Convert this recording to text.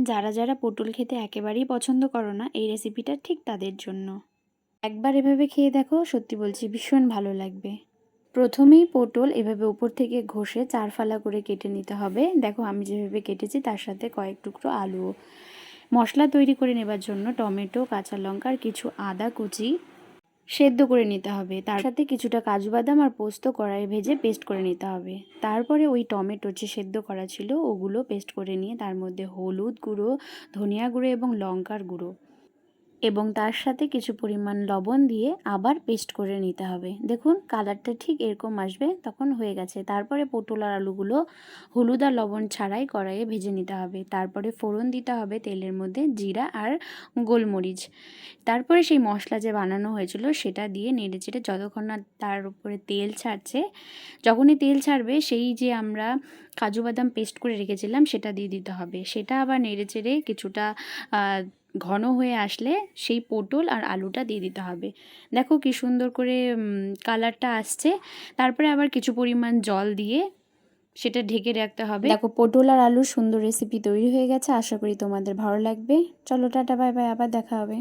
যারা যারা পটল খেতে একেবারেই পছন্দ করো না, এই রেসিপিটা ঠিক তাদের জন্য। একবার এভাবে খেয়ে দেখো, সত্যি বলছি ভীষণ ভালো লাগবে। প্রথমেই পটল এভাবে উপর থেকে ঘষে 4 ফালা করে কেটে নিতে হবে। দেখো আমি যেভাবে কেটেছি তার সাথে কয়েক টুকরো আলুও। মশলা তৈরি করে নেবার জন্য টমেটো, কাঁচা লঙ্কা আর কিছু আদা কুচি সেদ্ধ করে নিতে হবে। তার সাথে কিছুটা কাজু বাদাম আর পোস্ত কড়াইয়ে ভেজে পেস্ট করে নিতে হবে। তারপরে ওই টমেটো যে সেদ্ধ করা ছিল ওগুলো পেস্ট করে নিয়ে তার মধ্যে হলুদ গুঁড়ো, ধনিয়া গুঁড়ো এবং লঙ্কার গুঁড়ো এবং তার সাথে কিছু পরিমাণ লবণ দিয়ে আবার পেস্ট করে নিতে হবে। দেখুন কালারটা ঠিক এরকম আসবে, তখন হয়ে গেছে। তারপরে পটল আর আলুগুলো হলুদ আর লবণ ছাড়াই কড়াইয়ে ভেজে নিতে হবে। তারপরে ফোড়ন দিতে হবে তেলের মধ্যে জিরা আর গোলমরিচ। তারপরে সেই মশলা যে বানানো হয়েছিল সেটা দিয়ে নেড়েচেড়ে যতক্ষণ না তার উপরে তেল ছাড়ছে, যখনই তেল ছাড়বে সেই যে আমরা কাজু বাদাম পেস্ট করে রেখেছিলাম সেটা দিয়ে দিতে হবে। সেটা আবার নেড়েচেড়ে কিছুটা ঘন হয়ে আসলে সেই পটল আর আলুটা দিয়ে দিতে হবে। দেখো কি সুন্দর করে কালারটা আসছে। তারপরে আবার কিছু পরিমাণ জল দিয়ে সেটা ঢেকে রাখতে হবে। দেখো পটল আর আলুর সুন্দর রেসিপি তৈরি হয়ে গেছে। আশা করি তোমাদের ভালো লাগবে। চলো টাটা, বাই বাই, আবার দেখা হবে।